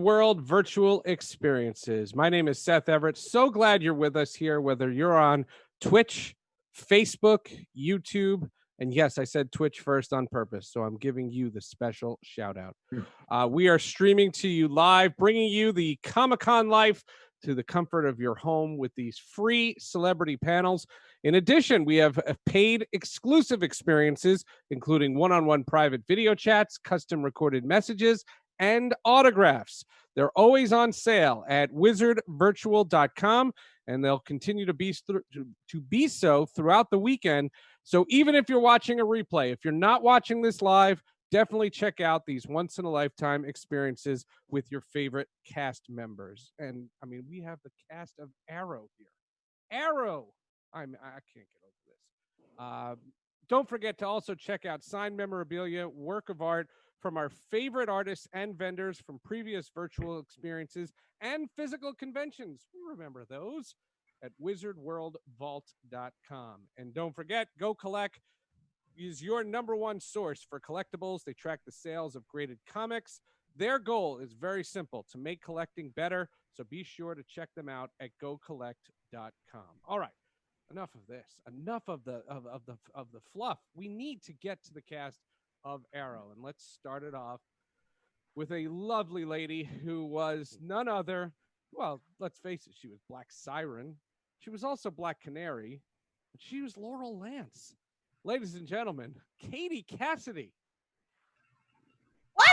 World Virtual Experiences. My name is Seth Everett. So glad you're with us here, whether you're on Twitch, Facebook, YouTube, and yes, I said Twitch first on purpose, so I'm giving you the special shout out. We are streaming to you live, bringing you the Comic-Con life to the comfort of your home with these free celebrity panels. In addition, we have paid exclusive experiences, including one-on-one private video chats, custom recorded messages, and autographs. They're always on sale at wizardvirtual.com, and they'll continue to be so throughout the weekend. So even if you're watching a replay, if you're not watching this live, definitely check out these once-in-a-lifetime experiences with your favorite cast members. And, I mean, we have the cast of Arrow here. Arrow! I can't get over this. Don't forget to also check out signed memorabilia, work of art from our favorite artists and vendors from previous virtual experiences and physical conventions. We remember those at wizardworldvault.com. And don't forget, Go Collect is your number one source for collectibles. They track the sales of graded comics. Their goal is very simple, to make collecting better. So be sure to check them out at gocollect.com. All right. Enough of this. Enough of the fluff. We need to get to the cast of Arrow, and let's start it off with a lovely lady who was none other. Well, let's face it, she was Black Siren. She was also Black Canary, but she was Laurel Lance. Ladies and gentlemen, Katie Cassidy. What's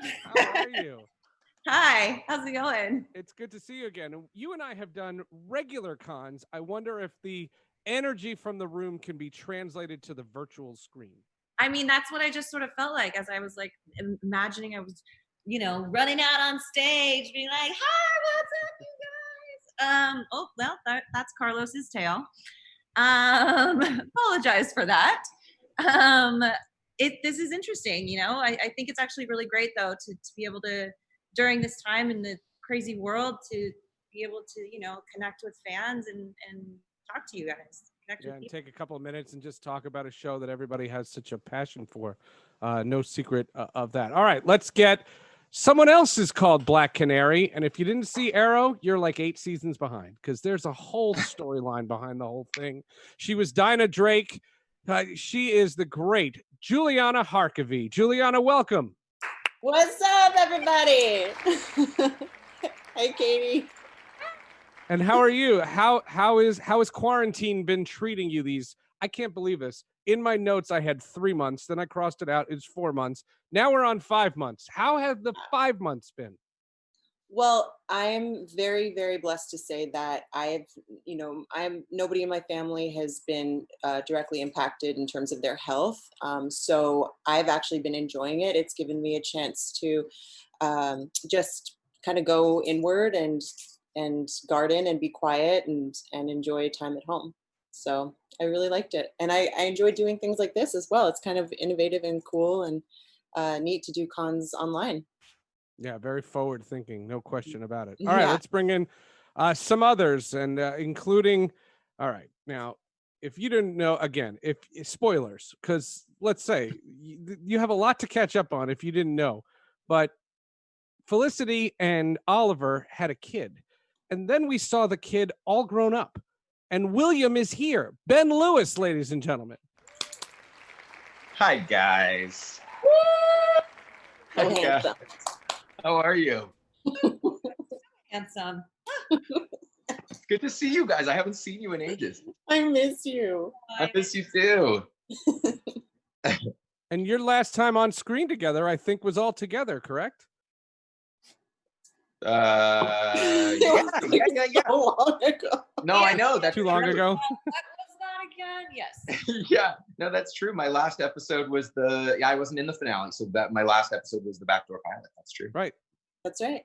up? How are you? Hi, how's it going? It's good to see you again. You and I have done regular cons. I wonder if the energy from the room can be translated to the virtual screen. I mean, that's what I just sort of felt like as I was like imagining I was, running out on stage, being like, "Hi, what's up, you guys?" Oh, well, that's Carlos's tail. Apologize for that. This is interesting, I think it's actually really great though to be able to, during this time in the crazy world, to be able to, connect with fans and talk to you guys. And take a couple of minutes and just talk about a show that everybody has such a passion for. No secret of that. All right, let's get someone else is called Black Canary. And if you didn't see Arrow, you're like 8 seasons behind, because there's a whole storyline behind the whole thing. She was Dinah Drake. She is the great Juliana Harkavy. Juliana, welcome. What's up, everybody? Hey, Katie. And how are you? How has quarantine been treating you these? I can't believe this. In my notes, I had 3 months. Then I crossed it out. It's 4 months. Now we're on 5 months. How have the 5 months been? Well, I'm very, very blessed to say that nobody in my family has been directly impacted in terms of their health. So I've actually been enjoying it. It's given me a chance to just kind of go inward and garden and be quiet and enjoy time at home. So I really liked it. And I enjoy doing things like this as well. It's kind of innovative and cool and neat to do cons online. Yeah, very forward thinking, no question about it. All right, let's bring in some others, and including, all right, now, if you didn't know, again, if spoilers, because let's say you have a lot to catch up on if you didn't know, but Felicity and Oliver had a kid, and then we saw the kid all grown up, and William is here. Ben Lewis, ladies and gentlemen. Hi, guys. Hi, handsome. How are you? Handsome. It's good to see you guys. I haven't seen you in ages. I miss you. I miss you too. And your last time on screen together, I think, was all together, correct? Yeah. So long ago. No, I know. That's too long ago. What was that again? Yes. Yeah. No, that's true. My last episode was I wasn't in the finale, so that my last episode was the backdoor pilot. That's true. Right. That's right.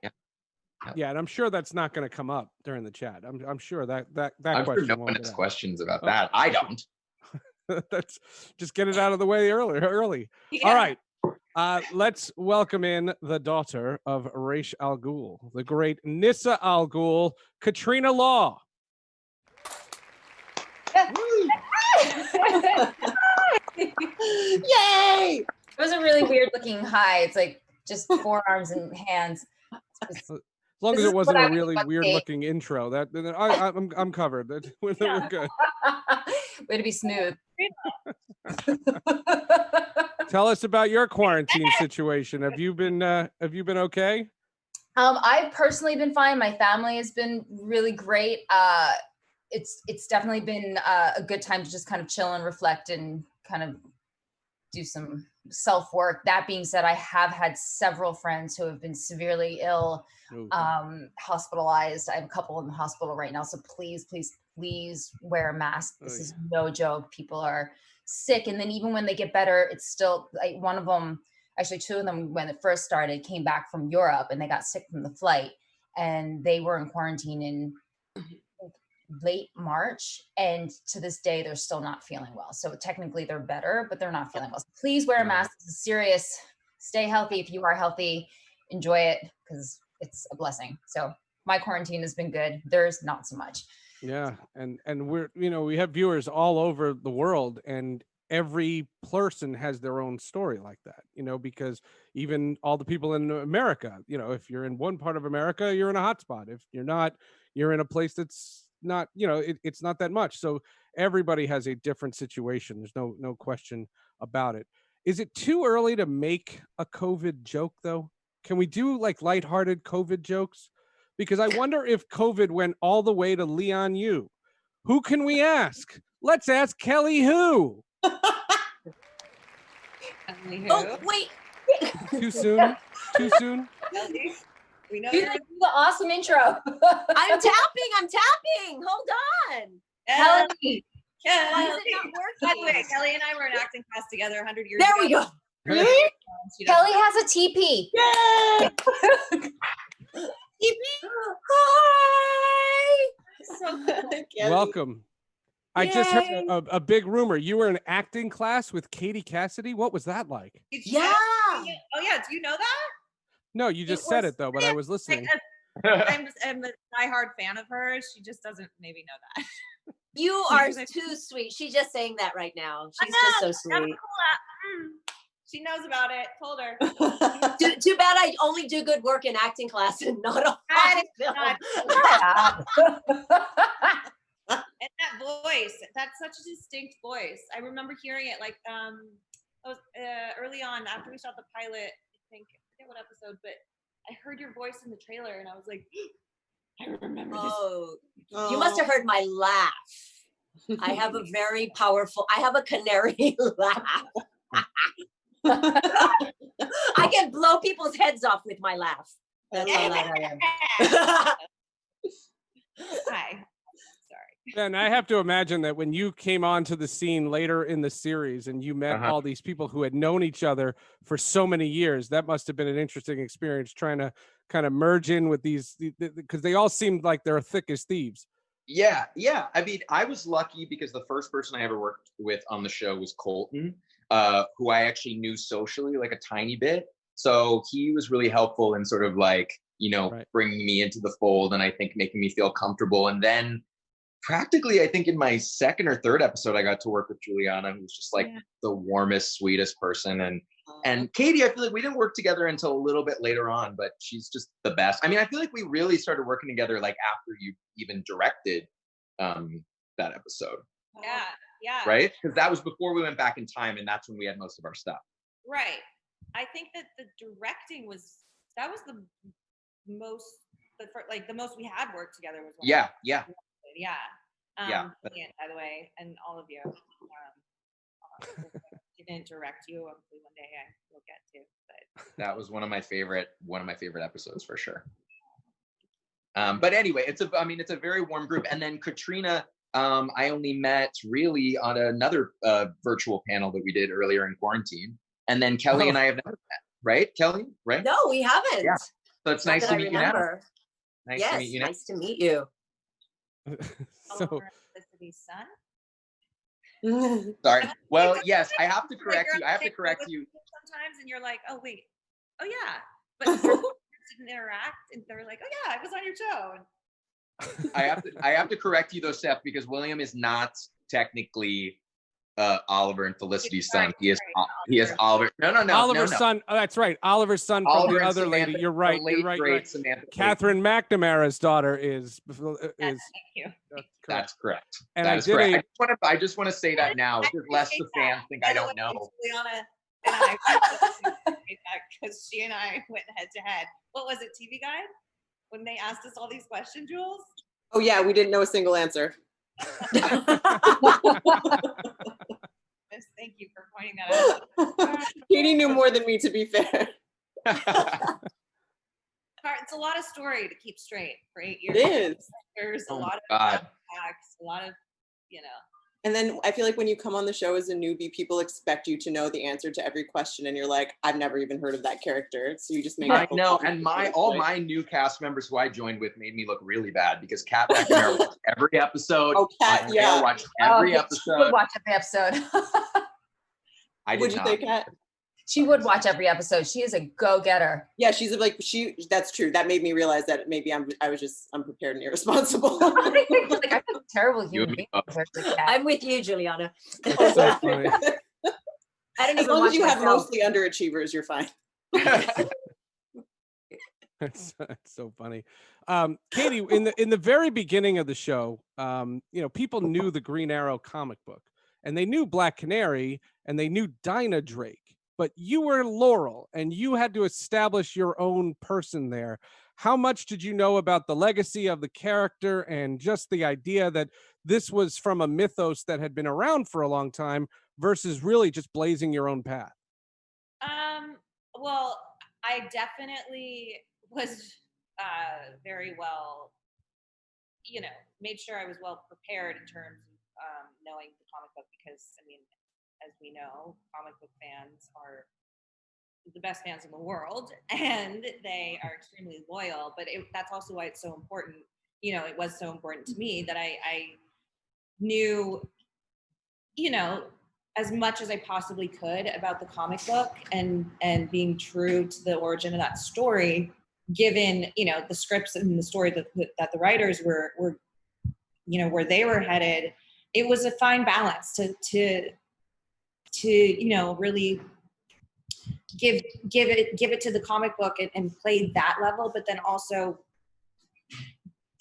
Yeah, and I'm sure that's not going to come up during the chat. I'm sure that I'm question sure no won't one has get questions about that. I don't. That's just get it out of the way early. Yeah. All right. Let's welcome in the daughter of Ra's al Ghul, the great Nissa al Ghul, Katrina Law. Yay! It was a really weird looking hi. It's like just forearms and hands. As long as This it is wasn't what I a would really do on weird stage. looking intro, I'm covered. We're good. Way to be smooth. Tell us about your quarantine situation. Have you been okay? I've personally been fine. My family has been really great. It's definitely been a good time to just kind of chill and reflect and kind of do some self-work. That being said, I have had several friends who have been severely ill, hospitalized. I have a couple in the hospital right now. So please wear a mask. This is no joke. People are sick. And then even when they get better, it's still like one of them, actually two of them, when it first started, came back from Europe and they got sick from the flight and they were in quarantine in late March, and to this day they're still not feeling well. So technically they're better, but they're not feeling well. So please wear a mask. It's serious. Stay healthy. If you are healthy, enjoy it because it's a blessing. So my quarantine has been good. Theirs not so much. Yeah, and we're we have viewers all over the world, and every person has their own story like that. Because even all the people in America, if you're in one part of America, you're in a hotspot. If you're not, you're in a place that's not, it's not that much. So everybody has a different situation. There's no question about it. Is it too early to make a COVID joke though? Can we do like lighthearted COVID jokes? Because I wonder if COVID went all the way to Leon Yu. Who can we ask? Let's ask Kelly who. Oh, wait. Too soon? Too soon? We know Do you're the awesome intro. I'm tapping. Hold on. Kelly. Why is it not By the way, working? Kelly and I were in acting class together 100 years There ago. we go. Really? Kelly has a TP. Yay! Hi. So Kelly. Welcome. I just heard Yay. a big rumor. You were in acting class with Katie Cassidy. What was that like? Yeah. Oh yeah. Do you know that? No, you just said it though, but I was listening. I'm a diehard fan of hers. She just doesn't maybe know that. You are too sweet. She's just saying that right now. She's just so sweet. She knows about it. Told her. Too bad I only do good work in acting class and not on film. And that voice, that's such a distinct voice. I remember hearing it like it was early on after we shot the pilot. I forget what episode, but I heard your voice in the trailer and I was like, I remember this. Oh, you must have heard my laugh. I have a very powerful, I have a canary laugh. I can blow people's heads off with my laugh. That's how loud I am. Hi. Sorry. And I have to imagine that when you came onto the scene later in the series and you met all these people who had known each other for so many years, that must have been an interesting experience trying to kind of merge in with these, because they all seemed like they're thick as thieves. Yeah. I mean, I was lucky because the first person I ever worked with on the show was Colton, who I actually knew socially like a tiny bit. So he was really helpful in sort of like, bringing me into the fold and I think making me feel comfortable. And then practically, I think in my second or third episode, I got to work with Juliana, who was just like the warmest, sweetest person. And Katie, I feel like we didn't work together until a little bit later on, but she's just the best. I mean, I feel like we really started working together like after you even directed that episode. Yeah. Right? Because that was before we went back in time, and that's when we had most of our stuff. Right. I think that the directing was the most we had worked together was when Yeah. Brilliant, by the way, and all of you. Didn't direct you. Hopefully one day I will get to. But that was one of my favorite episodes for sure. But anyway, it's a very warm group. And then Katrina, I only met really on another virtual panel that we did earlier in quarantine. And then Kelly and I have never met, right? Kelly, right? No, we haven't. Yeah. So it's nice to meet you now. Nice to meet you now. Nice to meet you. So Felicity's son. Sorry. Well, yes, I have to correct you. Sometimes, and you're like, oh wait, oh yeah, but your parents didn't interact, and they're like, oh yeah, I was on your show. I have to correct you though, Seth, because William is not technically Oliver and Felicity's son. Sorry, He is Oliver. No. Oliver's son. Oh, that's right. Oliver's son from Oliver the and other Samantha, lady. You're the right. late, You're right. great You're right. Samantha Catherine McNamara's daughter is. Thank you. Correct. That's correct. And That is correct. I just want to say that now, lest the fans think I don't know. Juliana and I because she and I went head to head. What was it, TV Guide? When they asked us all these questions, Jules? Oh yeah, we didn't know a single answer. Yes, thank you for pointing that out. Katie knew more than me, to be fair. It's a lot of story to keep straight for 8 years. It is. There's a Oh lot of God. facts, a lot of, And then I feel like when you come on the show as a newbie, people expect you to know the answer to every question, and you're like, I've never even heard of that character. So you just make I up. know, and all my new cast members who I joined with made me look really bad because Kat McNamara watched every episode. Oh, Kat, Andrea yeah. watched every She would episode. watch every episode. I did Would you not. say, Kat? She would watch every episode. She is a go-getter. Yeah, she's like that's true. That made me realize that maybe I was just unprepared and irresponsible. Like, I'm a terrible You human and being. me compared to Kat. I'm with you, Juliana. That's so funny. I don't As even long watch as you have myself. mostly underachievers, you're fine. That's so funny. Katie, in the very beginning of the show, people knew the Green Arrow comic book, and they knew Black Canary, and they knew Dinah Drake, but you were Laurel, and you had to establish your own person there. How much did you know about the legacy of the character and just the idea that this was from a mythos that had been around for a long time versus really just blazing your own path? Well, I definitely was very well, made sure I was well prepared in terms of knowing the comic book because, as we know, comic book fans are the best fans in the world and they are extremely loyal, but that's also why it's so important. It was so important to me that I knew, as much as I possibly could about the comic book and being true to the origin of that story, given, the scripts and the story that the writers were, where they were headed. It was a fine balance to really give it to the comic book and play that level, but then also,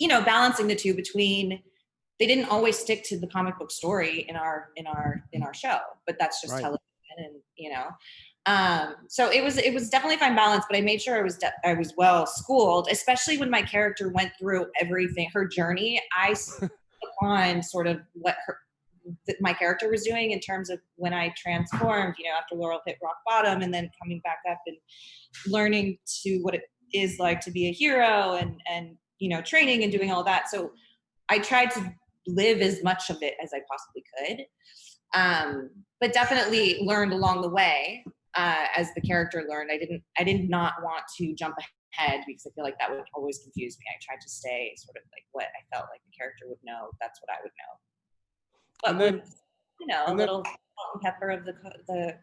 balancing the two between, they didn't always stick to the comic book story in our show, but that's just right. television, and so it was definitely a fine balance, but I made sure I was well schooled, especially when my character went through everything, her journey. I on sort of what my character was doing in terms of when I transformed, after Laurel hit rock bottom and then coming back up and learning to what it is like to be a hero and training and doing all that. So I tried to live as much of it as I possibly could. But definitely learned along the way as the character learned. I did not want to jump ahead because I feel like that would always confuse me. I tried to stay sort of like what I felt like the character would know. That's what I would know. But and then, with, a little salt and pepper of the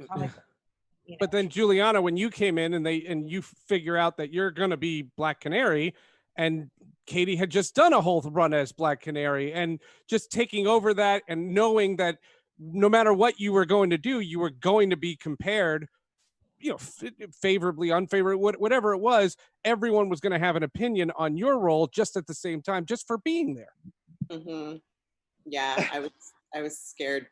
comic. But then Juliana, when you came in and you figure out that you're going to be Black Canary, and Katie had just done a whole run as Black Canary, and just taking over that and knowing that no matter what you were going to do, you were going to be compared, favorably, unfavorably, whatever it was, everyone was going to have an opinion on your role just at the same time, just for being there. Mm-hmm. Yeah, I was scared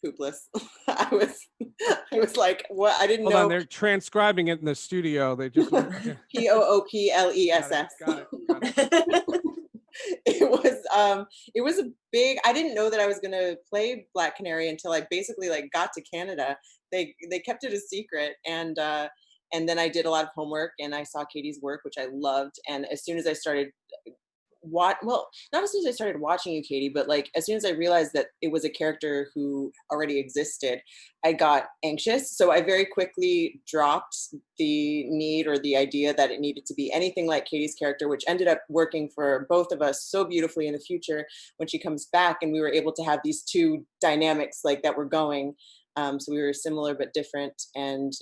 poopless. I was like, what? I didn't know. Hold on, they're transcribing it in the studio. They just POOPLESS. Got it. It was a big, I didn't know that I was going to play Black Canary until I basically got to Canada. They kept it a secret, and then I did a lot of homework and I saw Katie's work, which I loved. And as soon as I started not as soon as I started watching you, Katie, but as soon as I realized that it was a character who already existed, I got anxious. So I very quickly dropped the need or the idea that it needed to be anything like Katie's character, which ended up working for both of us so beautifully in the future when she comes back, and we were able to have these two dynamics that were going. So we were similar but different, and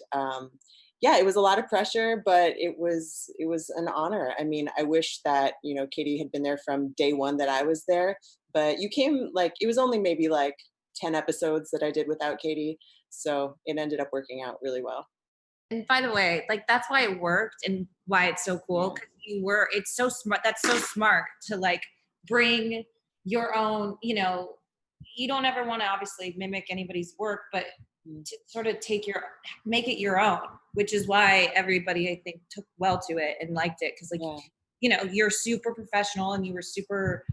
yeah, it was a lot of pressure, but it was an honor. I mean, I wish that, Katie had been there from day one that I was there, but you came it was only maybe 10 episodes that I did without Katie. So it ended up working out really well. And by the way, like that's why it worked and why it's so cool, because it's so smart. That's so smart to like bring your own, you know, you don't ever want to obviously mimic anybody's work, but to sort of make it your own, which is why everybody I think took well to it and liked it. Cause like, you know, you're super professional and you were super,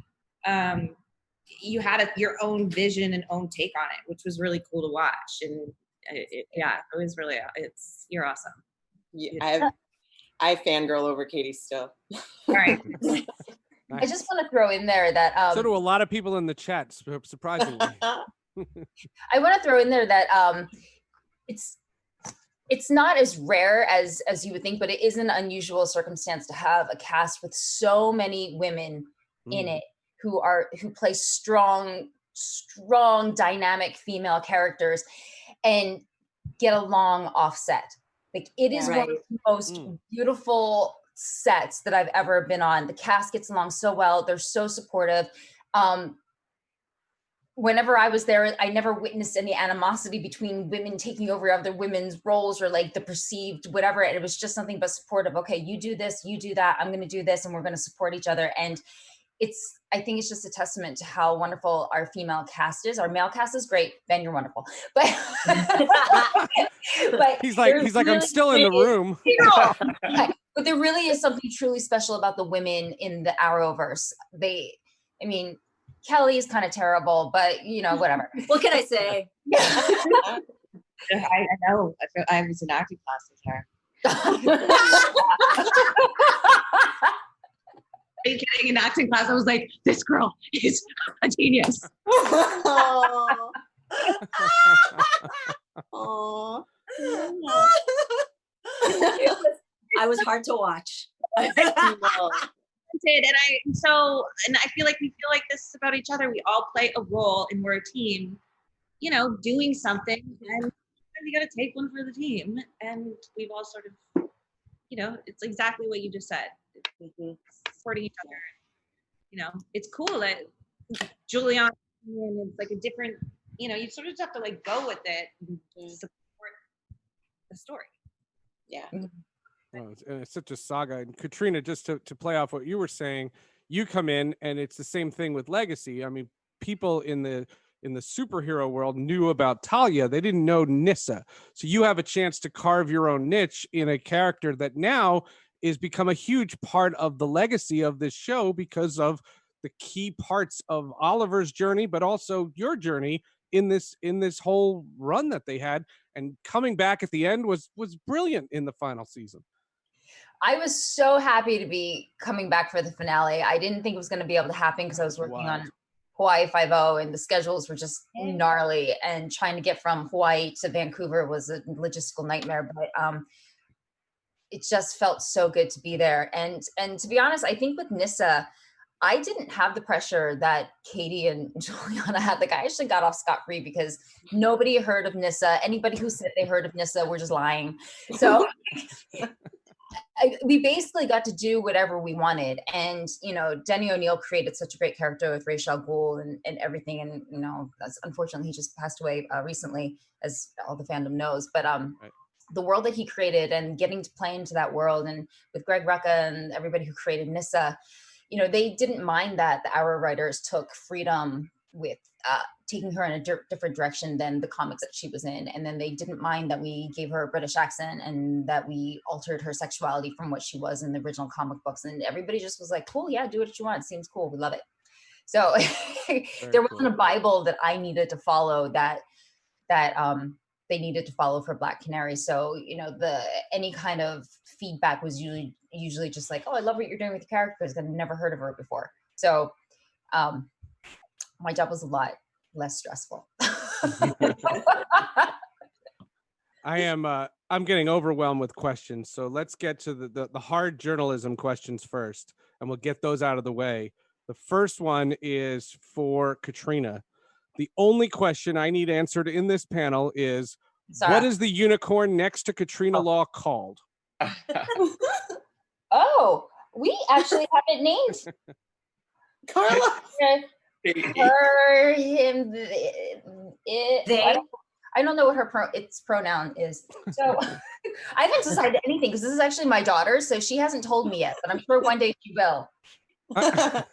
you had your own vision and own take on it, which was really cool to watch. And it was really, you're awesome. Yeah, I fangirl over Katie still. All right. Nice. I just want to throw in there that so do a lot of people in the chat, surprisingly. I want to throw in there that it's not as rare as you would think, but it is an unusual circumstance to have a cast with so many women in it who play strong, dynamic female characters and get along offset. Like it is one of the most beautiful sets that I've ever been on. The cast gets along so well. They're so supportive. Whenever I was there, I never witnessed any animosity between women taking over other women's roles or like the perceived whatever. It was just something but supportive. Okay, you do this, you do that. I'm going to do this, and we're going to support each other. And I think it's just a testament to how wonderful our female cast is. Our male cast is great. Ben, you're wonderful. But, but he's like, really, I'm still in the room. But there really is something truly special about the women in the Arrowverse. Kelly is kind of terrible, but you know, whatever. What can I say? I know. I was in acting class with her. Are you kidding? In acting class, I was like, this girl is a genius. Oh. I was hard to watch. And I feel like we feel like this about each other. We all play a role and we're a team, you know, doing something, and you got to take one for the team. And we've all sort of, you know, it's exactly what you just said. Supporting each other. You know, it's cool that Juliana, it's like a different, you know, you sort of just have to like go with it and support the story. Yeah. Well, it's such a saga. And Katrina, just to play off what you were saying, you come in and it's the same thing with Legacy. I mean, people in the superhero world knew about Talia. They didn't know Nyssa. So you have a chance to carve your own niche in a character that now is become a huge part of the legacy of this show because of the key parts of Oliver's journey, but also your journey in this whole run that they had. And coming back at the end was brilliant in the final season. I was so happy to be coming back for the finale. I didn't think it was going to be able to happen because I was working on Hawaii 5-0 and the schedules were just gnarly, and trying to get from Hawaii to Vancouver was a logistical nightmare. But it just felt so good to be there. And to be honest, I think with Nyssa, I didn't have the pressure that Katie and Juliana had. Like I actually got off scot-free because nobody heard of Nyssa. Anybody who said they heard of Nyssa were just lying. So we basically got to do whatever we wanted. And, you know, Denny O'Neil created such a great character with Ra's al Ghul and everything. And, you know, unfortunately, he just passed away recently, as all the fandom knows. But the world that he created and getting to play into that world, and with Greg Rucka and everybody who created Nyssa, you know, they didn't mind that the Arrow writers took freedom with taking her in a different direction than the comics that she was in. And then they didn't mind that we gave her a British accent and that we altered her sexuality from what she was in the original comic books. And everybody just was like, cool, yeah, do what you want. It seems cool. We love it. So there wasn't a Bible that I needed to follow that they needed to follow for Black Canary. So, you know, any kind of feedback was usually just like, oh, I love what you're doing with the characters. I've never heard of her before. So my job was a lot less stressful. I'm getting overwhelmed with questions. So let's get to the hard journalism questions first, and we'll get those out of the way. The first one is for Katrina. The only question I need answered in this panel is, what is the unicorn next to Katrina Law called? Oh, we actually have it named. Carla. Her, him, They? I don't know what her its pronoun is. So I haven't decided anything because this is actually my daughter, so she hasn't told me yet, but I'm sure one day she will. I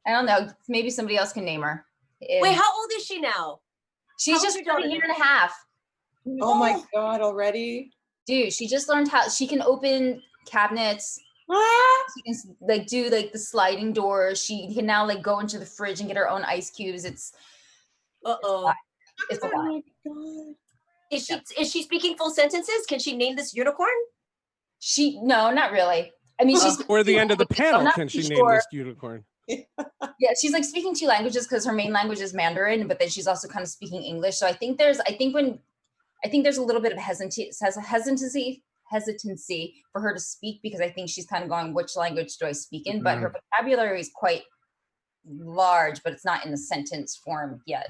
don't know. Maybe somebody else can name her. Wait, how old is she now? She's just a year and a half. Oh my God, already? Dude, she just learned how she can open cabinets. She can like do like the sliding doors. She can now like go into the fridge and get her own ice cubes. It's it's a lot. Oh my God. Is she speaking full sentences? Can she name this unicorn? No, not really. I mean, she's Or the end of the panel, not can she too name this unicorn? Yeah, she's like speaking 2 languages because her main language is Mandarin, but then she's also kind of speaking English. So I think there's a little bit of hesitancy for her to speak because I think she's kind of going, which language do I speak in? But her vocabulary is quite large, but it's not in the sentence form yet.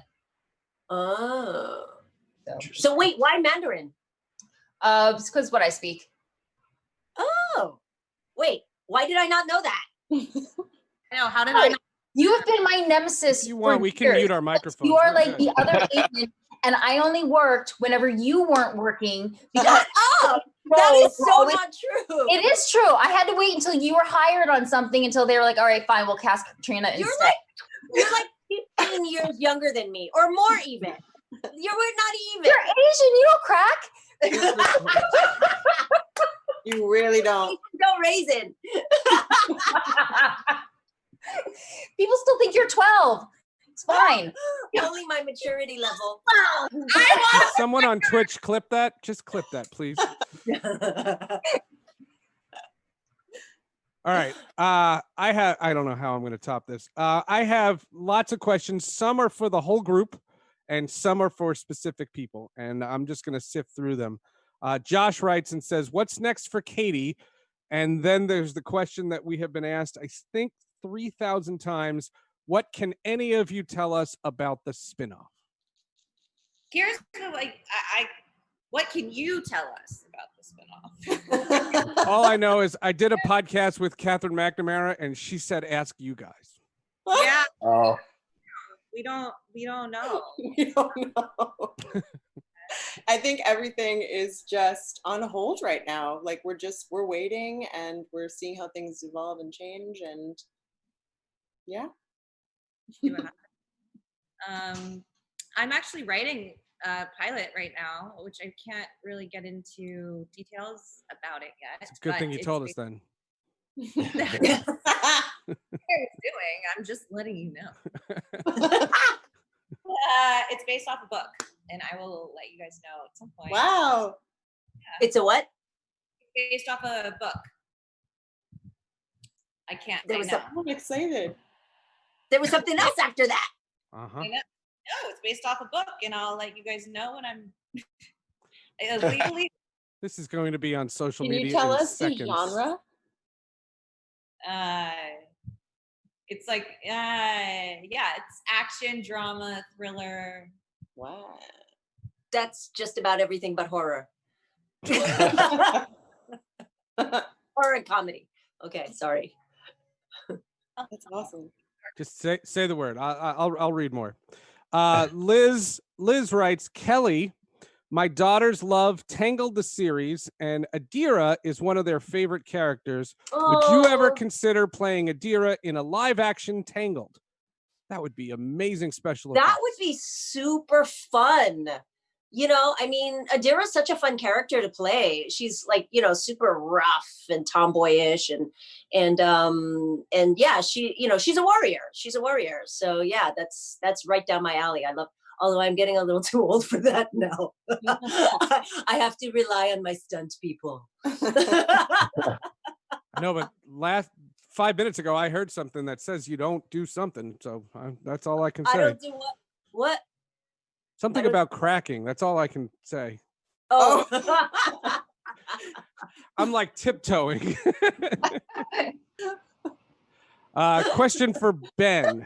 Oh. So wait, why Mandarin? It's because what I speak. Oh. Wait, why did I not know that? I know, how did I not? You have been my nemesis. If you want, we can mute our microphones. You are like the other agent, and I only worked whenever you weren't working. Shut up! That is so not true. It is true. I had to wait until you were hired on something until they were like, all right, fine, we'll cast Katrina instead. You're like 15 years younger than me, or more even. We're not even. You're Asian, you don't crack. You really don't. No raisin. People still think you're 12. It's fine. Only my maturity level. Can someone on Twitch clip that? Just clip that, please. All right. I don't know how I'm going to top this. I have lots of questions. Some are for the whole group and some are for specific people. And I'm just going to sift through them. Josh writes and says, what's next for Katie? And then there's the question that we have been asked, I think 3,000 times. What can any of you tell us about the spinoff? Here's what can you tell us about the spinoff? All I know is I did a podcast with Catherine McNamara and she said, ask you guys. Yeah. Oh. We don't know. We don't know. I think everything is just on hold right now. Like we're waiting and we're seeing how things evolve and change and yeah. I'm actually writing a pilot right now, which I can't really get into details about it yet. It's a good thing you told us then. What I was doing. I'm just letting you know. It's based off a book, and I will let you guys know at some point. Wow. Yeah. It's a what? It's based off a book. I can't. I'm excited. There was something else after that. Uh-huh. I know. No, it's based off a book, and I'll let you guys know when I'm legally. This is going to be on social media. Can you tell us seconds. the genre? It's like, yeah, it's action, drama, thriller. Wow. That's just about everything but horror. Horror and comedy. Okay, sorry. That's awesome. Just say the word. I'll read more. Liz writes, Kelly, my daughters love Tangled the series, and Adira is one of their favorite characters. Oh. Would you ever consider playing Adira in a live-action Tangled? That would be amazing special effects. That would be super fun. You know, I mean, Adira's such a fun character to play. She's like, you know, super rough and tomboyish and yeah, she's a warrior. She's a warrior. So yeah, that's right down my alley. I love, although I'm getting a little too old for that now. I have to rely on my stunt people. No, but last 5 minutes ago, I heard something that says you don't do something. So that's all I can say. I don't do what? What? Something about cracking. That's all I can say. Oh. I'm like tiptoeing. Question for Ben.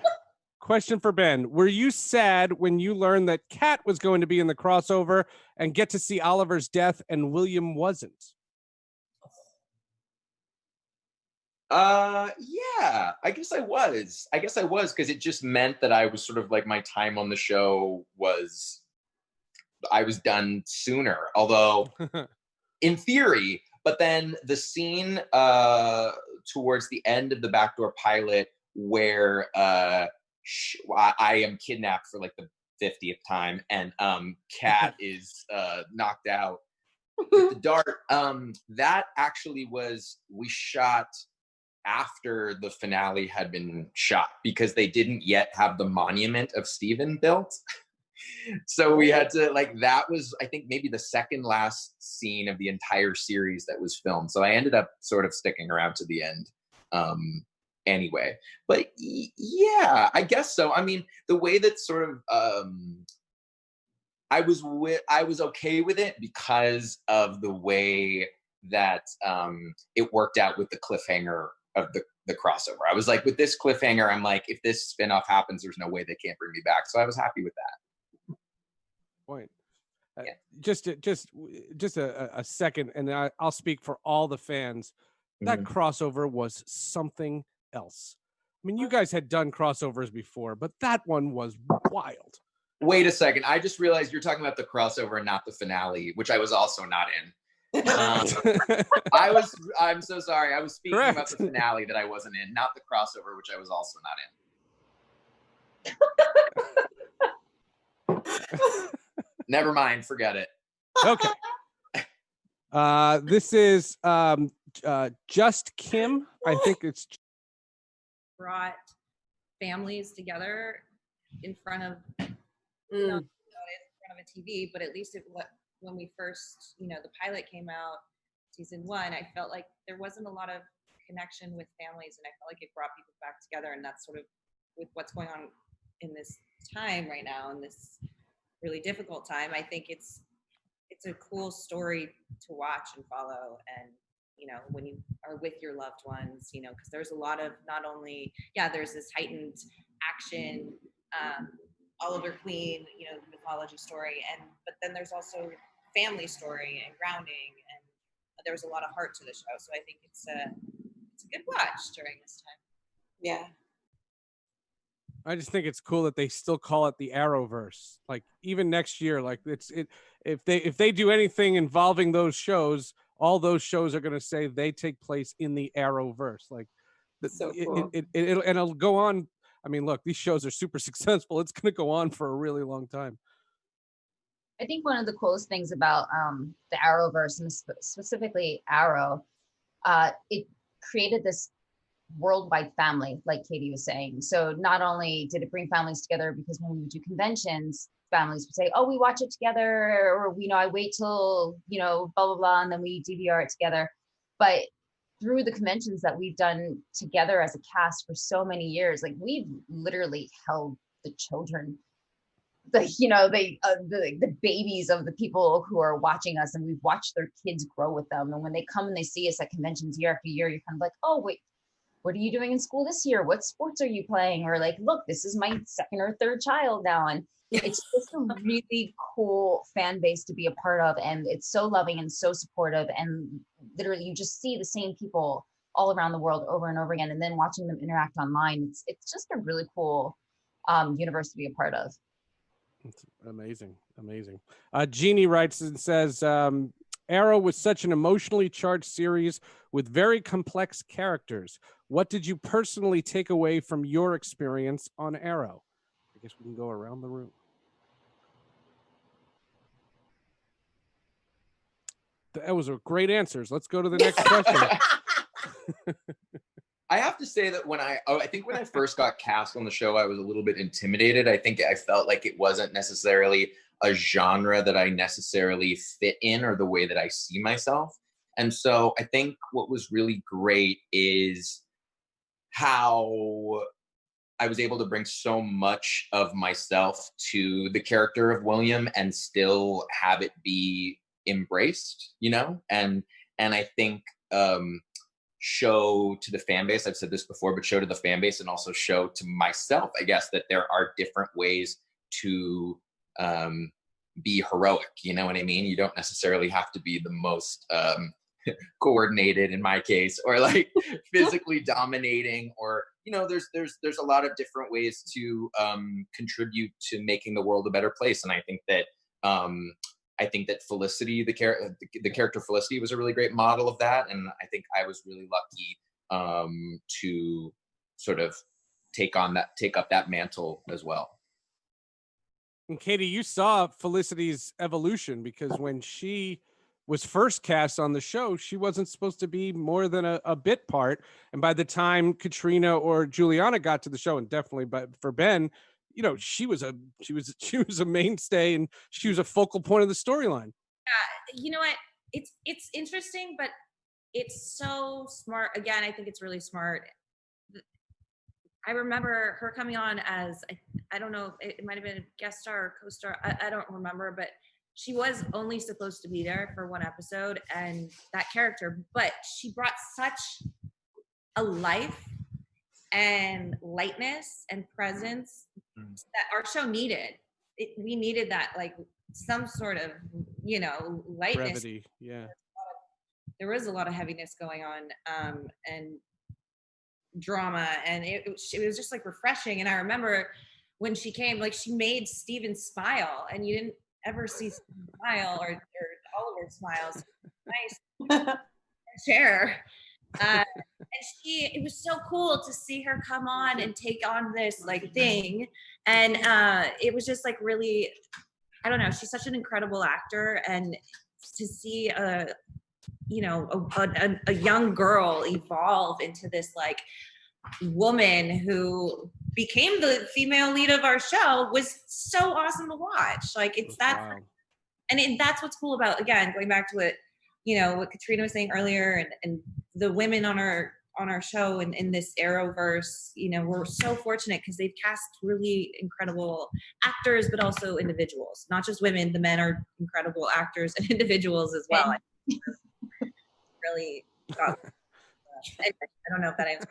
Were you sad when you learned that Kat was going to be in the crossover and get to see Oliver's death and William wasn't? Yeah, I guess I was. Because it just meant that I was sort of like my time on the show was I was done sooner. Although in theory, but then the scene towards the end of the backdoor pilot where I am kidnapped for like the 50th time and Kat is knocked out with the dart. That actually was we shot after the finale had been shot because they didn't yet have the monument of Stephen built. So we had to like that was I think maybe the second last scene of the entire series that was filmed. So I ended up sort of sticking around to the end anyway. But yeah, I guess so. I mean, the way that sort of I was okay with it because of the way that it worked out with the cliffhanger of the crossover. I was like, with this cliffhanger, I'm like, if this spinoff happens, there's no way they can't bring me back. So I was happy with that. Point. Yeah. Just a second, and I'll speak for all the fans. That crossover was something else. I mean, you guys had done crossovers before, but that one was wild. Wait a second. I just realized you're talking about the crossover and not the finale, which I was also not in. I'm so sorry. I was speaking about the finale that I wasn't in, not the crossover, which I was also not in. Never mind. Forget it. Okay. This is Just Kim. I think it's brought families together in front of not in front of a TV, but at least when we first, the pilot came out, season 1, I felt like there wasn't a lot of connection with families, and I felt like it brought people back together, and that's sort of with what's going on in this time right now, in this really difficult time. I think it's a cool story to watch and follow, and when you are with your loved ones, because there's a lot of not only there's this heightened action Oliver Queen mythology story, but then there's also family story and grounding, and there's a lot of heart to the show, so I think it's a good watch during this time. Yeah. I just think it's cool that they still call it the Arrowverse. Like even next year, like if they do anything involving those shows, all those shows are going to say they take place in the Arrowverse. Like So cool. it'll go on. I mean, look, these shows are super successful. It's going to go on for a really long time. I think one of the coolest things about the Arrowverse, and specifically Arrow, it created this worldwide family, like Katie was saying. So not only did it bring families together, because when we would do conventions, families would say, "Oh, we watch it together," or I wait till blah blah blah, and then we DVR it together. But through the conventions that we've done together as a cast for so many years, like we've literally held the children, the babies of the people who are watching us, and we've watched their kids grow with them. And when they come and they see us at conventions year after year, you're kind of like, "Oh wait, what are you doing in school this year? What sports are you playing?" Or like, "Look, this is my second or third child now." And it's just a really cool fan base to be a part of. And it's so loving and so supportive. And literally you just see the same people all around the world over and over again. And then watching them interact online, it's just a really cool universe to be a part of. It's amazing. Jeannie writes and says, Arrow was such an emotionally charged series with very complex characters. What did you personally take away from your experience on Arrow? I guess we can go around the room. That was a great answers. Let's go to the next question. I have to say that when I think when I first got cast on the show, I was a little bit intimidated. I think I felt like it wasn't necessarily a genre that I necessarily fit in, or the way that I see myself. And so I think what was really great is how I was able to bring so much of myself to the character of William and still have it be embraced, and I think show to the fan base, I've said this before, but show to the fan base and also show to myself, I guess, that there are different ways to be heroic. You know what I mean? You don't necessarily have to be the most coordinated in my case, or like physically dominating, or there's a lot of different ways to contribute to making the world a better place. And I think that Felicity, the character Felicity, was a really great model of that. And I think I was really lucky to sort of take up that mantle as well. And Katie, you saw Felicity's evolution, because when she was first cast on the show, she wasn't supposed to be more than a bit part. And by the time Katrina or Juliana got to the show, and definitely for Ben, she was a mainstay, and she was a focal point of the storyline. You know what? It's interesting, but it's so smart. Again, I think it's really smart. I remember her coming on as, I don't know, it might have been a guest star or co-star. I don't remember, but she was only supposed to be there for one episode, and that character, but she brought such a life and lightness and presence that our show needed. We needed that, like some sort of, lightness. Brevity, yeah. There was a lot of heaviness going on, and drama, and it was just like refreshing. And I remember when she came, like she made Steven smile, and you didn't ever see Steven smile or Oliver smiles. Nice chair. And it was so cool to see her come on and take on this like thing. And it was just like really, I don't know, she's such an incredible actor, and to see a young girl evolve into this like woman who became the female lead of our show was so awesome to watch. Like it's that, wow. And that's what's cool about, again, going back to what Katrina was saying earlier, and the women on our show and in this Arrowverse, we're so fortunate because they've cast really incredible actors, but also individuals, not just women. The men are incredible actors and individuals as well. Really got, I don't know if that answers.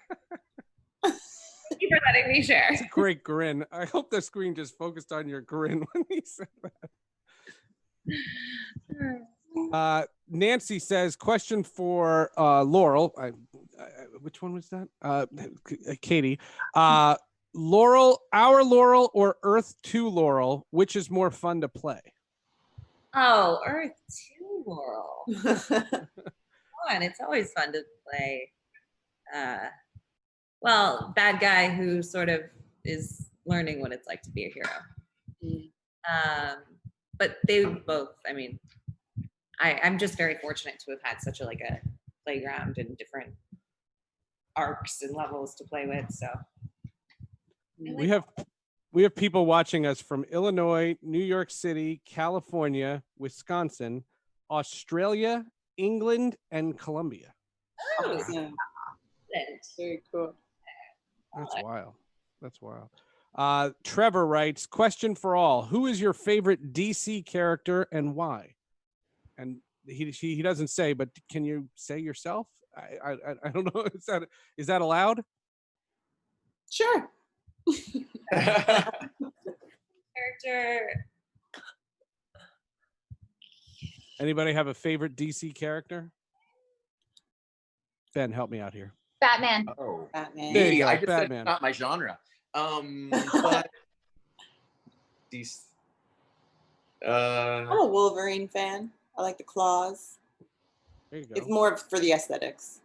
Thank you for letting me share. It's a great grin. I hope the screen just focused on your grin when he said that. Nancy says, question for Laurel. Which one was that? Katie. Laurel, our Laurel or Earth 2 Laurel, which is more fun to play? Oh, Earth 2 Laurel. Fun. It's always fun to play. Bad guy who sort of is learning what it's like to be a hero. But they both, I'm just very fortunate to have had such a playground and different arcs and levels to play with. So we have people watching us from Illinois, New York City, California, Wisconsin, Australia, England, and Colombia. Oh, yeah. Very cool. That's wild. Trevor writes, question for all. Who is your favorite DC character and why? And he doesn't say, but can you say yourself? I don't know. Is that allowed? Sure. Character. Anybody have a favorite DC character? Ben, help me out here. Batman. Oh, Batman. There you go, I just said Batman. it's not my genre. But these. I'm a Wolverine fan. I like the claws. There you go. It's more for the aesthetics.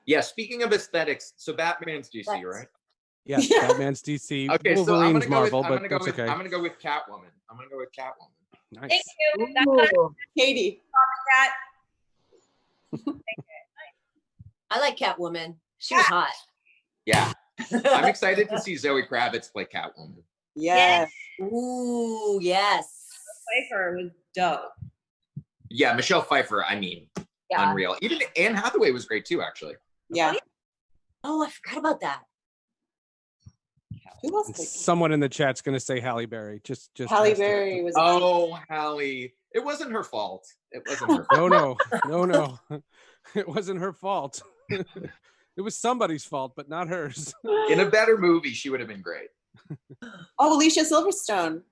Yeah, speaking of aesthetics, so Batman's DC, right? Yes, Batman's DC. Okay, Wolverine's so Marvel, but that's okay. I'm gonna go with Catwoman. Nice. Thank you. Katie. I like Catwoman. She was hot. Yeah, I'm excited to see Zoe Kravitz play Catwoman. Yes. Ooh, yes. Pfeiffer was dope. Yeah, Michelle Pfeiffer. Unreal. Even Anne Hathaway was great too, actually. Yeah. Oh, I forgot about that. Who else? Someone in the chat's going to say Halle Berry. Just Halle Berry was. Oh, Halle. It wasn't her fault. It wasn't her fault. No. It wasn't her fault. It was somebody's fault, but not hers. In a better movie, she would have been great. Oh, Alicia Silverstone.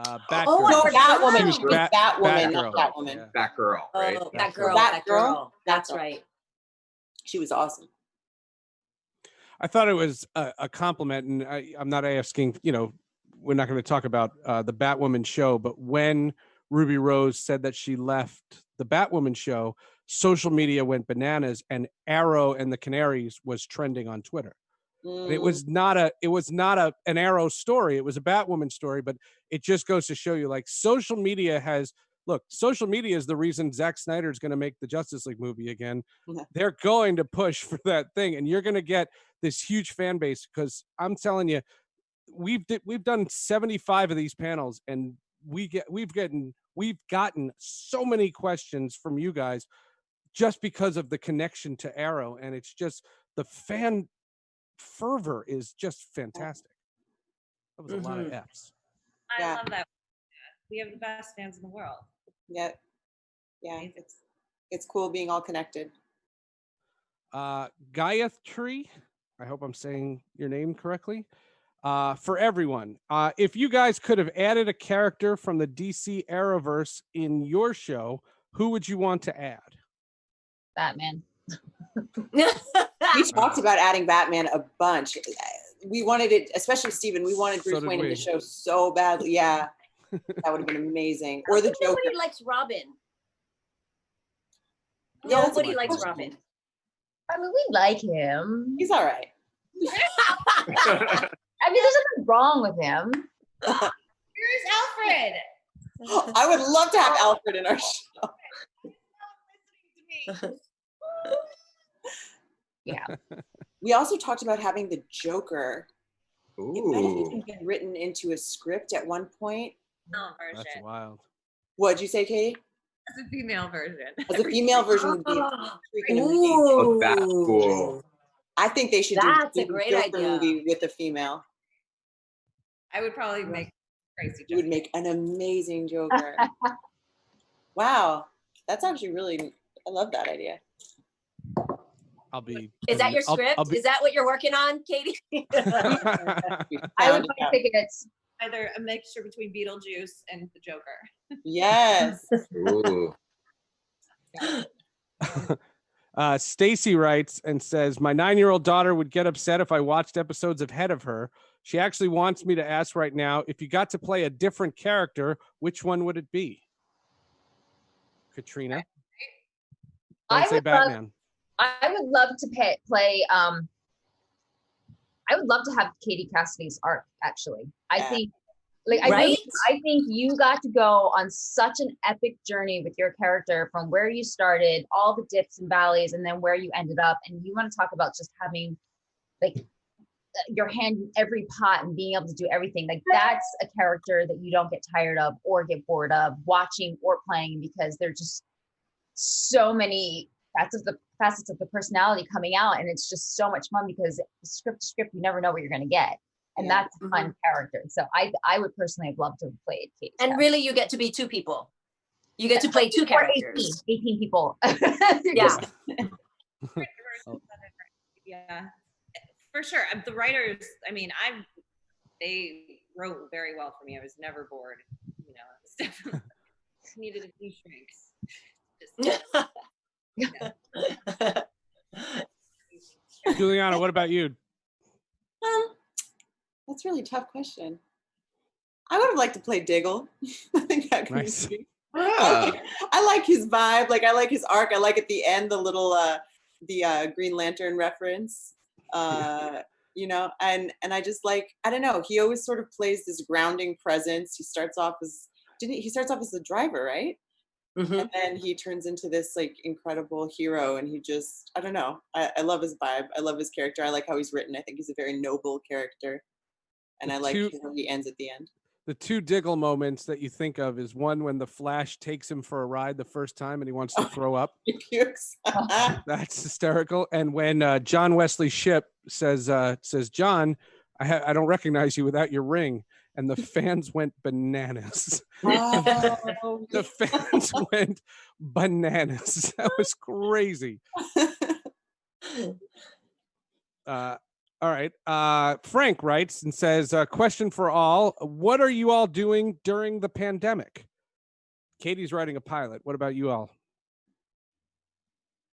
Batgirl. Oh, I No, forgot. Batwoman. She was She was Batwoman, Batgirl. not Batwoman. Yeah. Batgirl, right? Oh, That's Batgirl. right. Batgirl. That's Batgirl. right. She was awesome. I thought it was a compliment, and I'm not asking, we're not going to talk about the Batwoman show, but when Ruby Rose said that she left the Batwoman show, social media went bananas, and Arrow and the Canaries was trending on Twitter. And it was not an Arrow story, it was a Batwoman story, but it just goes to show you, like, social media is the reason Zack Snyder is going to make the Justice League movie again. Yeah. They're going to push for that thing, and you're going to get this huge fan base, because I'm telling you, we've done 75 of these panels, and we've gotten so many questions from you guys just because of the connection to Arrow, and it's just the fan fervor is just fantastic. That was a lot of F's. I love that. We have the best fans in the world. Yeah. It's cool being all connected. Gayatri, I hope I'm saying your name correctly. For everyone, if you guys could have added a character from the DC Arrowverse in your show, who would you want to add? Batman. We talked about adding Batman a bunch. We wanted it, especially Steven, we wanted Bruce Wayne in the show so badly. Yeah. That would have been amazing. Or the Joker. Nobody likes Robin. Yeah, Nobody likes Robin. I mean, we like him. He's all right. I mean, there's nothing wrong with him. Here's Alfred. I would love to have Alfred in our show. Listening to me. Yeah. We also talked about having the Joker. It might have Ooh. even been written into a script at one point. Version. That's wild. What'd you say, Katie? As a female version. As a female version would be freaking amazing. Oh, that's cool. I think they should That's do a great Joker idea. movie with a female. I would probably make crazy. You would make an amazing Joker. Wow. That's actually really, I love that idea. I'll be. Is that your script? I'll be, Is that what you're working on, Katie? I would buy tickets. Either a mixture between Beetlejuice and the Joker. Yes. Ooh. Stacy writes and says, my 9-year-old daughter would get upset if I watched episodes ahead of her. She actually wants me to ask right now, if you got to play a different character, which one would it be? Katrina? Don't say Batman. I would love to play. I would love to have Katie Cassidy's arc. Actually, I think, I think you got to go on such an epic journey with your character from where you started, all the dips and valleys, and then where you ended up. And you want to talk about just having like your hand in every pot and being able to do everything. Like that's a character that you don't get tired of or get bored of watching or playing, because there's just so many facets of the personality coming out, and it's just so much fun because script to script you never know what you're going to get, and that's a fun character. So I would personally have loved to have played Katie. And really, you get to be two people. You get to play two characters. 18 people. Yeah. Yeah, for sure. The writers, I mean, they wrote very well for me. I was never bored. You know, it was definitely needed a few shrinks. Juliana, what about you? That's a really tough question. I would have liked to play Diggle. I think that could Nice. be. I like his vibe. Like I like his arc. I like at the end the little the Green Lantern reference. You know, and I just like, I don't know. He always sort of plays this grounding presence. He starts off as the driver, right? Mm-hmm. And then he turns into this like incredible hero, and he just, I don't know. I love his vibe. I love his character. I like how he's written. I think he's a very noble character, and I like how he ends at the end. The two Diggle moments that you think of is one when the Flash takes him for a ride the first time and he wants to throw up. He pukes. That's hysterical. And when John Wesley Shipp says, John, I don't recognize you without your ring. And the fans went bananas. Oh. The fans went bananas. That was crazy. All right. Frank writes and says, question for all. What are you all doing during the pandemic? Katie's writing a pilot. What about you all?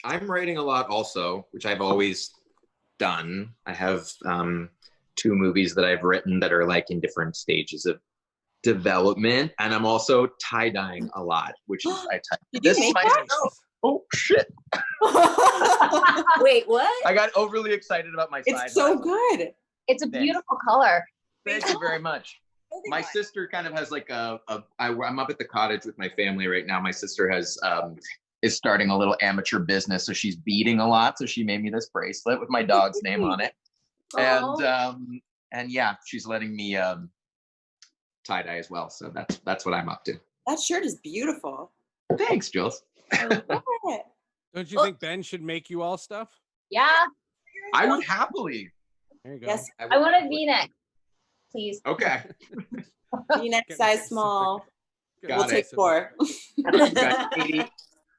I'm writing a lot also, which I've always done. I have 2 movies that I've written that are like in different stages of development, and I'm also tie-dyeing a lot, which is Did you make that? Oh shit. Wait, what? I got overly excited about my side. It's so hustle. good. It's a beautiful color. Thank you very much. My sister kind of has like I'm up at the cottage with my family right now. My sister is starting a little amateur business, so she's beading a lot. So she made me this bracelet with my dog's name on it, and yeah, she's letting me tie dye as well. So that's what I'm up to. That shirt is beautiful. Thanks, Jules. I love it. Don't you think Ben should make you all stuff? Yeah, I would happily. There you go. Yes, I want a V-neck, please. Okay. V-neck size small. Got We'll it. take 4.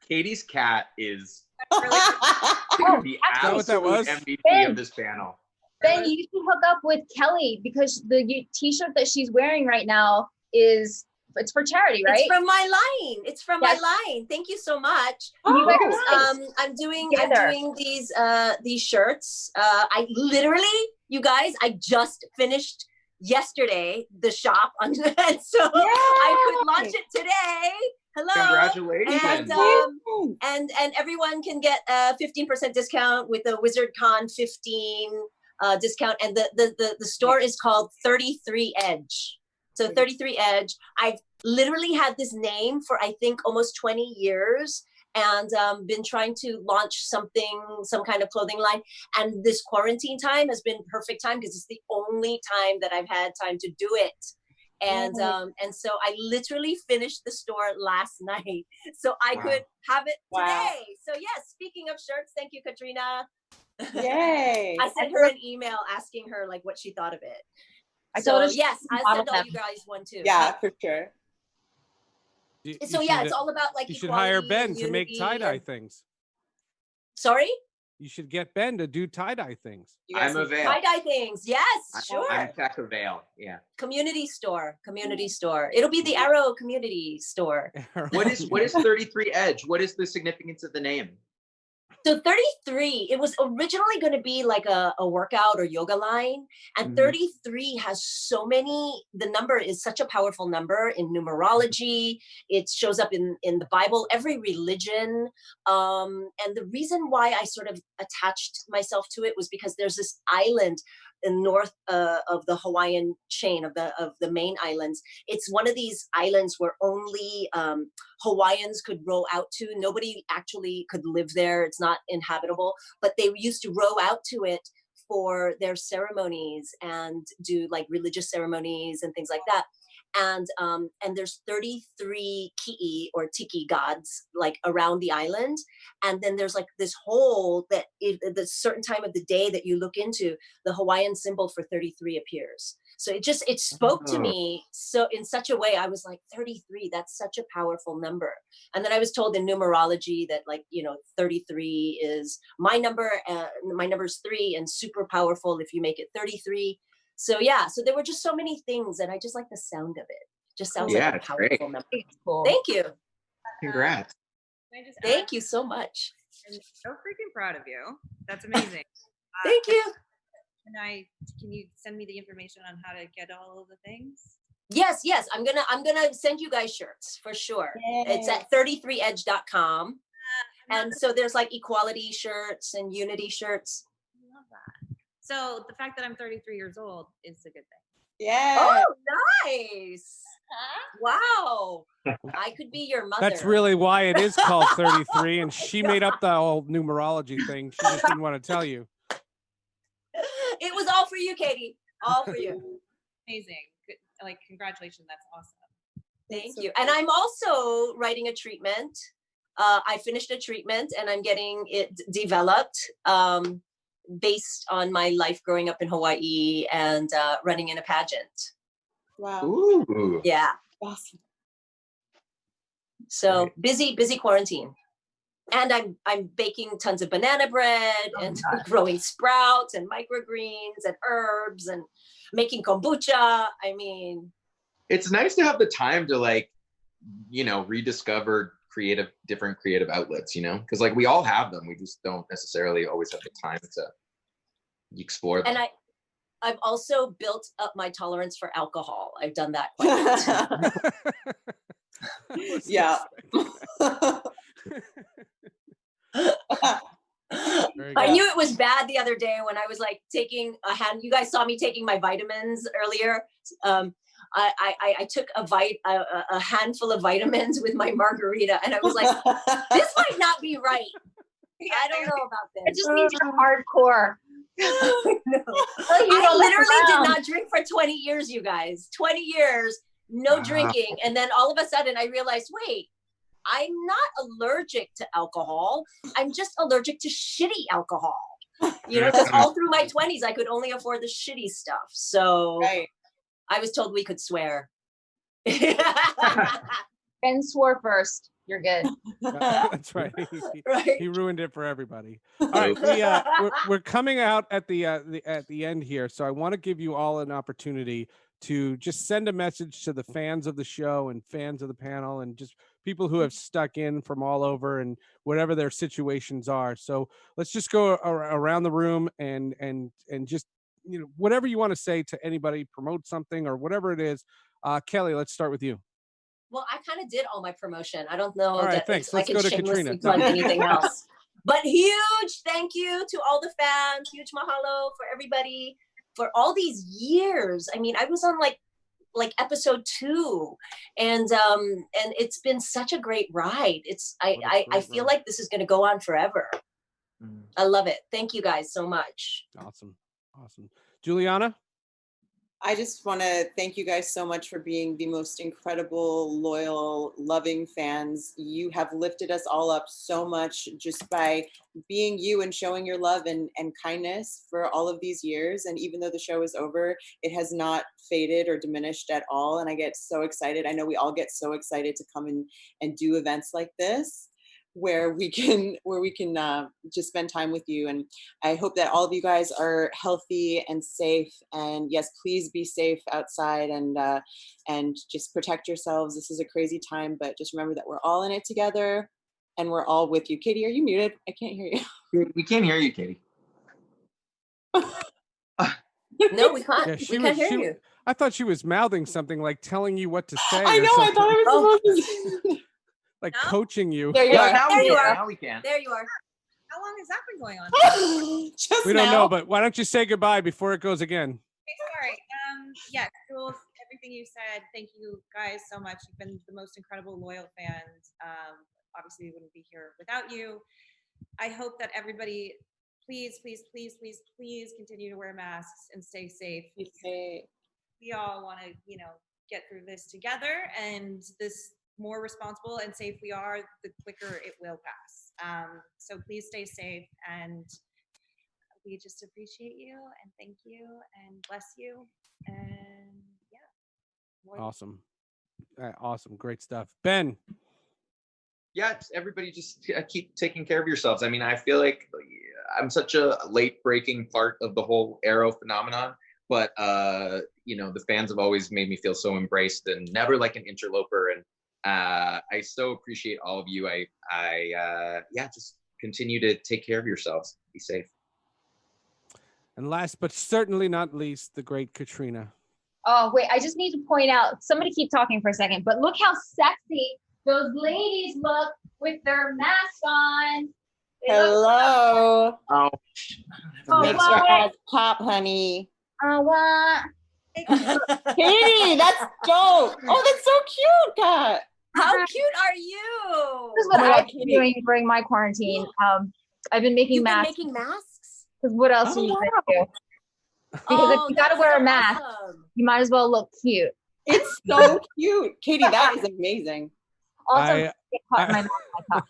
Katie's cat is Really the that what that absolute was? MVP of this panel. Ben, you should hook up with Kelly because the t-shirt that she's wearing right now it's for charity, right? It's from my line. It's from Yes. my line. Thank you so much. You guys Because, I'm doing these shirts. I literally, you guys, I just finished yesterday the shop on, and so I could launch it today. Hello. Congratulations. And everyone can get a 15% discount with the WizardCon 15 discount, and the store is called 33 Edge. So 33 Edge. I've literally had this name for I think almost 20 years, and been trying to launch some kind of clothing line. And this quarantine time has been perfect time because it's the only time that I've had time to do it. And so I literally finished the store last night, so I could have it today. So yes, speaking of shirts, thank you, Katrina. Yay. I sent her an email asking her like what she thought of it. I told her yes, I sent all you guys one too. Yeah, for sure. So yeah, it's all about like you should hire Ben to make unity, tie-dye and- things. Sorry? You should get Ben to do tie-dye things. I'm a veil. Tie-dye things. Yes, sure. I'm Tech a veil. Yeah. Community store. It'll be the Arrow community store. What is 33 Edge? What is the significance of the name? So 33, it was originally going to be like a workout or yoga line. And 33 has so many, the number is such a powerful number in numerology. It shows up in the Bible, every religion. And the reason why I sort of attached myself to it was because there's this island in north of the Hawaiian chain of the main islands. It's one of these islands where only Hawaiians could row out to. Nobody actually could live there. It's not inhabitable, but they used to row out to it for their ceremonies and do like religious ceremonies and things like that. And there's 33 ki'i or tiki gods like around the island. And then there's like this hole that at the certain time of the day that you look into, the Hawaiian symbol for 33 appears. So it spoke to me so in such a way. I was like, 33, that's such a powerful number. And then I was told in numerology that 33 is my number. My number's 3 and super powerful if you make it 33. So yeah, so there were just so many things, and I just like the sound of it. Just sounds like a powerful number. Cool. Thank you. Congrats. Can I just Thank you so much. I'm so freaking proud of you. That's amazing. Thank you. Can you send me the information on how to get all of the things? Yes, I'm gonna send you guys shirts for sure. Yay. It's at 33edge.com. And so there's like equality shirts and unity shirts. I love that. So the fact that I'm 33 years old is a good thing. Yeah. Oh, nice. Wow. I could be your mother. That's really why it is called 33, and she made up the whole numerology thing. She just didn't want to tell you. It was all for you, Katie. All for you. Amazing. Good. Congratulations. That's awesome. Thank you. And I'm also writing a treatment. I finished a treatment and I'm getting it developed based on my life growing up in Hawaii and running in a pageant. Wow. Ooh. Yeah. Awesome. So busy quarantine. And I'm baking tons of banana bread and growing sprouts and microgreens and herbs and making kombucha. I mean, It's nice to have the time to like, you know, rediscover different creative outlets, you know, because like we all have them. We just don't necessarily always have the time to explore them. and I've also built up my tolerance for alcohol. I've done that quite a bit. Yeah. I knew it was bad the other day when I was like taking a hand. You guys saw me taking my vitamins earlier. I took a handful of vitamins with my margarita, and I was like, this might not be right. I don't know about this. It just means you're hardcore. No. Oh, you I don't mess literally did around. not drink for 20 years, you guys. 20 years, no Wow. drinking. And then all of a sudden I realized, wait, I'm not allergic to alcohol. I'm just allergic to shitty alcohol. You know, because all through my 20s, I could only afford the shitty stuff. So Right. I was told we could swear. Ben swore first. You're good. That's right. Right. He ruined it for everybody. All right, we're coming out at the end here, so I want to give you all an opportunity to just send a message to the fans of the show and fans of the panel and just people who have stuck in from all over and whatever their situations are. So let's just go around the room and just, you know, whatever you want to say to anybody, promote something or whatever it is. Kelly, let's start with you. Well, I kind of did all my promotion. I don't know All right, that thanks. I Let's can go to shamelessly Katrina. plug anything else. But huge thank you to all the fans. Huge mahalo for everybody for all these years. I mean, I was on like episode 2, and it's been such a great ride. I feel like this is going to go on forever. I love it. Thank you guys so much. Awesome. Juliana? I just want to thank you guys so much for being the most incredible, loyal, loving fans. You have lifted us all up so much just by being you and showing your love and kindness for all of these years. And even though the show is over, it has not faded or diminished at all. And I get so excited. I know we all get so excited to come and do events like this, where we can just spend time with you. And I hope that all of you guys are healthy and safe, and yes, please be safe outside and just protect yourselves. This is a crazy time, but just remember that we're all in it together and we're all with you. Katie, are you muted? I can't hear you. We can't hear you, Katie. No, we can't. Yeah, We can't hear you. I thought she was mouthing something, like telling you what to say. I or know, I thought I something. was supposed to Like No? coaching you. There you Yeah, are. now There we you can. are. Now we can. There you are. How long has that been going on? Just We don't now. know, but why don't you say goodbye before it goes again? Okay, sorry. Yeah, cool. Everything you said. Thank you guys so much. You've been the most incredible, loyal fans. Obviously, we wouldn't be here without you. I hope that everybody, please continue to wear masks and stay safe. Okay. We all want to, get through this together, and this more responsible and safe we are, the quicker it will pass. So please stay safe, and we just appreciate you and thank you and bless you. And yeah. Awesome. Awesome. Great stuff. Ben. Yeah, everybody just keep taking care of yourselves. I mean, I feel like I'm such a late breaking part of the whole Arrow phenomenon, but the fans have always made me feel so embraced and never like an interloper. And I so appreciate all of you. I just continue to take care of yourselves. Be safe. And last but certainly not least, the great Katrina. Oh, wait, I just need to point out, somebody keep talking for a second, but look how sexy those ladies look with their mask on. They look Hello. Oh, Oh, Makes wow. your ass pop, honey. what? Katie, that's dope. Oh, that's so cute, God. How cute are you? This is what Oh my I've God, been Katie. doing during my quarantine. I've been making You've been masks. making masks? Because what else Oh, are you wow. gonna do? Because if you gotta that's wear so a mask, awesome. you might as well look cute. It's so cute. Katie, that is amazing. Also, I- get caught in my mouth.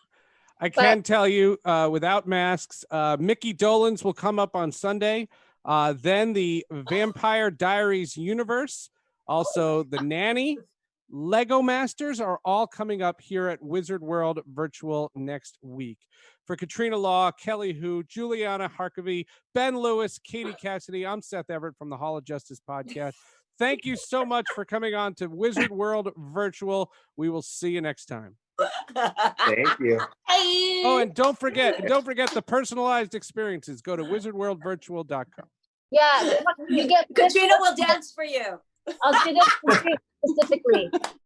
I can tell you, without masks, Mickey Dolenz will come up on Sunday. Then the Vampire Diaries universe, also the Nanny, Lego Masters are all coming up here at Wizard World Virtual next week. For Katrina Law, Kelly Hu, Juliana Harkavy, Ben Lewis, Katie Cassidy, I'm Seth Everett from the Hall of Justice podcast. Thank you so much for coming on to Wizard World Virtual. We will see you next time. Thank you. Oh, and don't forget the personalized experiences. Go to wizardworldvirtual.com. Yeah, you get Katrina will dance for you. I'll do that specifically.